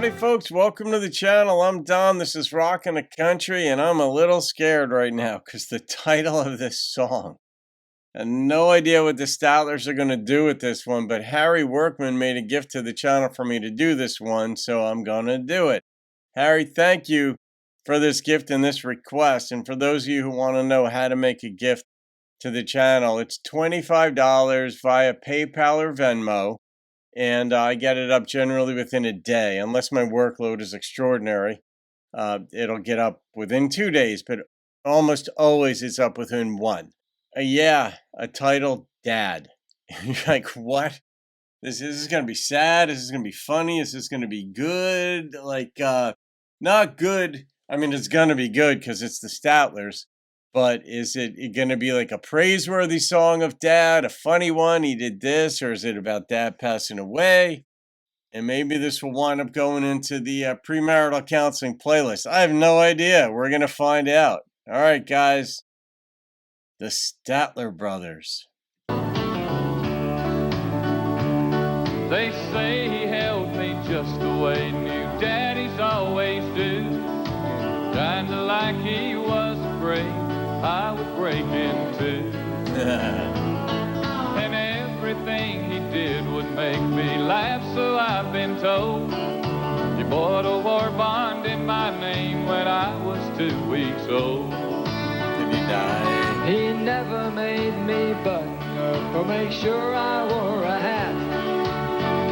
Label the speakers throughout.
Speaker 1: Howdy folks, welcome to the channel. I'm Don, this is Rockin' the Country, and I'm a little scared right now because the title of this song. I have no idea what the Statlers are going to do with this one, but Harry Workmon made a gift to the channel for me to do this one, so I'm going to do it. Harry, thank you for this gift and this request, and for those of you who want to know how to make a gift to the channel, it's $25 via PayPal or Venmo. And I get it up generally within a day, unless my workload is extraordinary. It'll get up within 2 days, but almost always it's up within one. A title, Dad. You're like, what? This is going to be sad? Is this going to be funny? Is this going to be good? Not good. I mean, it's going to be good because it's the Statlers. But is it going to be like a praiseworthy song of Dad, a funny one, he did this, or is it about Dad passing away? And maybe this will wind up going into the premarital counseling playlist. I have no idea. We're going to find out. All right, guys. The Statler Brothers.
Speaker 2: They say he held me just the way new daddies always do. Kinda like he was afraid I would break in two. And everything he did would make me laugh, so I've been told. He bought a war bond in my name when I was 2 weeks old.
Speaker 1: Did he die?
Speaker 3: He never made me button up or make sure I wore a hat.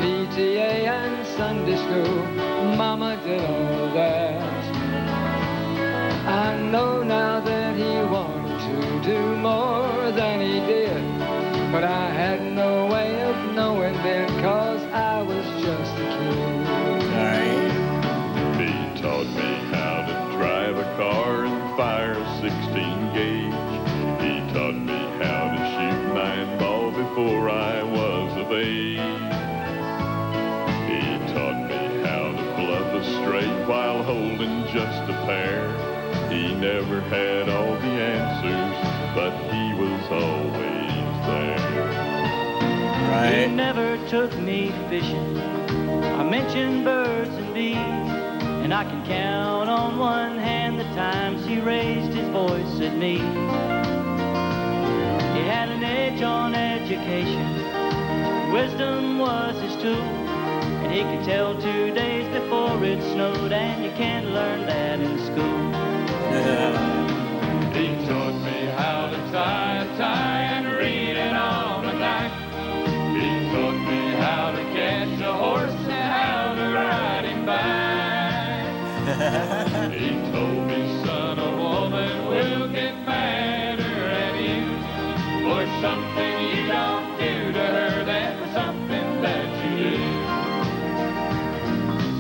Speaker 3: PTA and Sunday school, Mama did all that. I know now that he wanted to do more than he did, but I had no way of knowing then, 'cause I was just a kid.
Speaker 1: Alright.
Speaker 4: He taught me how to drive a car and fire a 16 gauge. He taught me how to shoot 9-ball before I was of age. He taught me how to bluff a straight while holding just a pair. He never had all the answers, but he was always there.
Speaker 1: Right.
Speaker 5: He never took me fishing. I mentioned birds and bees, and I can count on one hand the times he raised his voice at me. He had an edge on education. Wisdom was his tool, and he could tell 2 days before it snowed, and you can't learn that in school.
Speaker 2: He taught me how to tie a tie and read it on a knife. He taught me how to catch a horse and how to ride him back. He told me, son, a woman will get madder at you for something you don't do to her than for something that you do.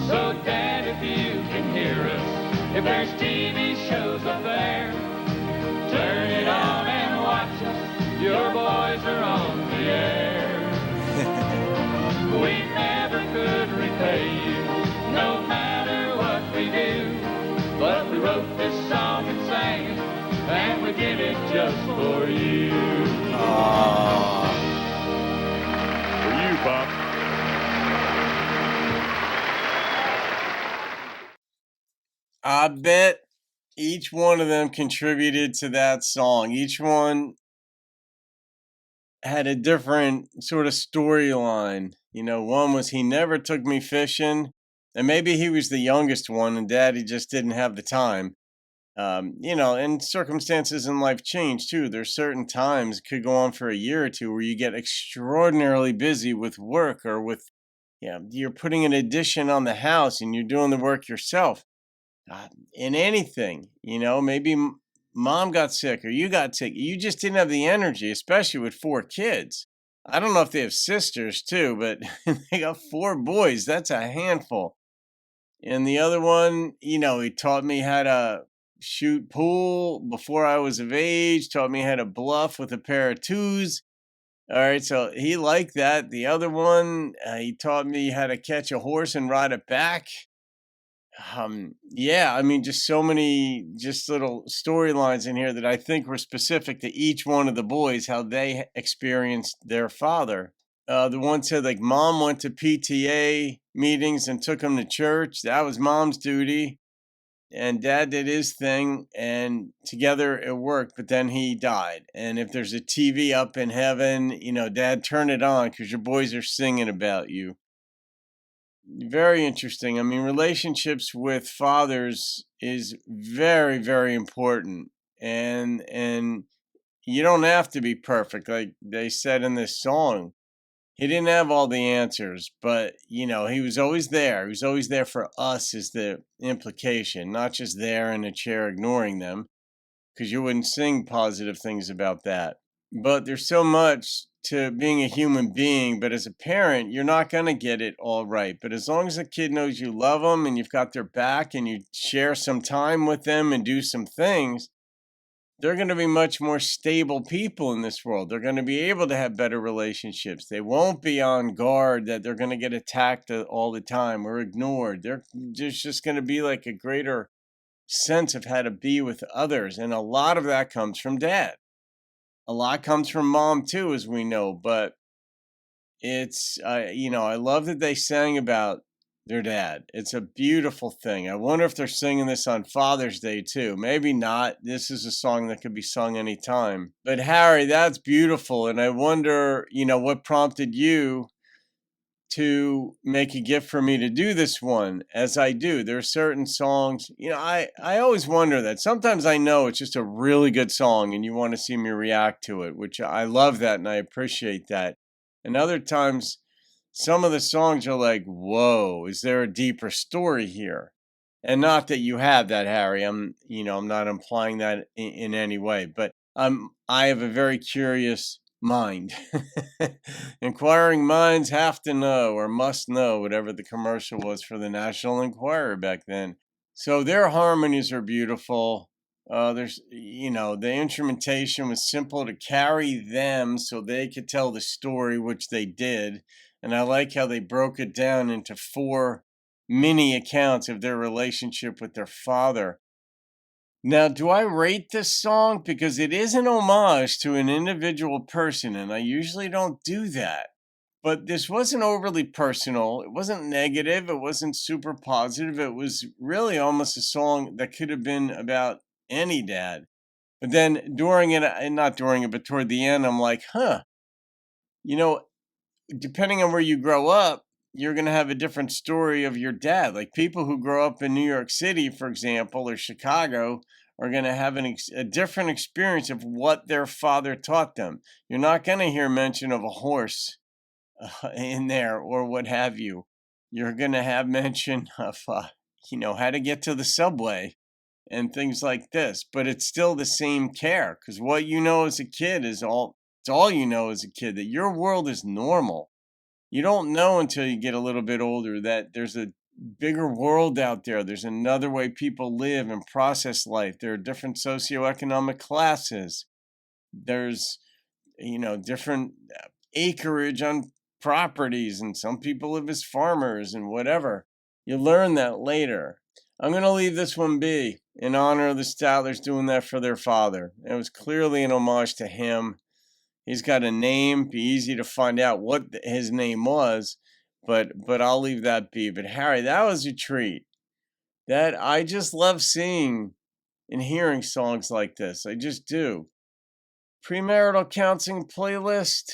Speaker 2: So, Dad, if you can hear us, if there's TV shows up there, turn it on and watch us. Your boys are on the air. We never could repay you, no matter what we do. But we wrote this song and sang it, and we did it just for you.
Speaker 1: Aww.
Speaker 4: For you, Pop.
Speaker 1: I bet each one of them contributed to that song. Each one had a different sort of storyline. You know, one was he never took me fishing, and maybe he was the youngest one, and Daddy just didn't have the time. And circumstances in life change too. There's certain times, it could go on for a year or two, where you get extraordinarily busy with work or with, you're putting an addition on the house and you're doing the work yourself. In anything, maybe mom got sick or you got sick. You just didn't have the energy, especially with 4 kids. I don't know if they have sisters too, but they got 4 boys. That's a handful. And the other one, he taught me how to shoot pool before I was of age, taught me how to bluff with a pair of 2s. All right, so he liked that. The other one, he taught me how to catch a horse and ride it back. Just so many little storylines in here that I think were specific to each one of the boys, how they experienced their father. The one said, like, mom went to PTA meetings and took him to church. That was mom's duty. And dad did his thing, and together it worked, but then he died. And if there's a TV up in heaven, dad, turn it on because your boys are singing about you. Very interesting. I mean, relationships with fathers is very, very important. And you don't have to be perfect, like they said in this song. He didn't have all the answers, but he was always there. He was always there for us, is the implication, not just there in a chair ignoring them, because you wouldn't sing positive things about that. But there's so much to being a human being, but as a parent, you're not going to get it all right. But as long as the kid knows you love them and you've got their back and you share some time with them and do some things, they're going to be much more stable people in this world. They're going to be able to have better relationships. They won't be on guard that they're going to get attacked all the time or ignored. There's just going to be like a greater sense of how to be with others. And a lot of that comes from dad. A lot comes from mom too, as we know. But it's, I love that they sang about their dad. It's a beautiful thing. I wonder if they're singing this on Father's Day too. Maybe not. This is a song that could be sung anytime. But Harry, that's beautiful. And I wonder, what prompted you to make a gift for me to do this one as I do. There are certain songs, I always wonder that. Sometimes I know it's just a really good song and you want to see me react to it, which I love that and I appreciate that. And other times, some of the songs are like, whoa, is there a deeper story here? And not that you have that, Harry. I'm not implying that in any way, but I have a very curious mind. Inquiring minds have to know or must know, whatever the commercial was for the National Enquirer back then. So their harmonies are beautiful. There's, the instrumentation was simple to carry them so they could tell the story, which they did. And I like how they broke it down into 4 mini accounts of their relationship with their father. Now, do I rate this song? Because it is an homage to an individual person, and I usually don't do that. But this wasn't overly personal. It wasn't negative. It wasn't super positive. It was really almost a song that could have been about any dad. But then during it, and not during it, but toward the end, I'm like, depending on where you grow up, you're going to have a different story of your dad. Like people who grow up in New York City, for example, or Chicago, are going to have a different experience of what their father taught them. You're not going to hear mention of a horse in there or what have you. You're going to have mention of, how to get to the subway and things like this. But it's still the same care, because what you know as a kid it's all you know as a kid, that your world is normal. You don't know until you get a little bit older that there's a bigger world out there. There's another way people live and process life. There are different socioeconomic classes. There's, different acreage on properties, and some people live as farmers and whatever. You learn that later. I'm going to leave this one be in honor of the Statlers doing that for their father. It was clearly an homage to him. He's got a name. Be easy to find out what his name was, but I'll leave that be. But Harry, that was a treat. That I just love seeing and hearing songs like this. I just do. Premarital counseling playlist?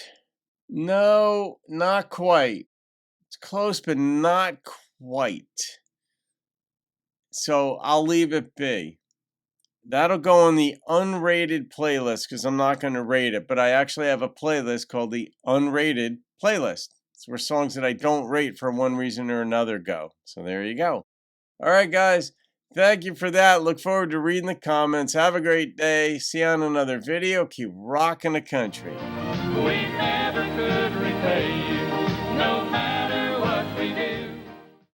Speaker 1: No, not quite. It's close, but not quite. So I'll leave it be. That'll go on the unrated playlist because I'm not going to rate it. But I actually have a playlist called the unrated playlist. It's where songs that I don't rate for one reason or another go. So there you go. All right, guys. Thank you for that. Look forward to reading the comments. Have a great day. See you on another video. Keep rocking the country.
Speaker 2: We never could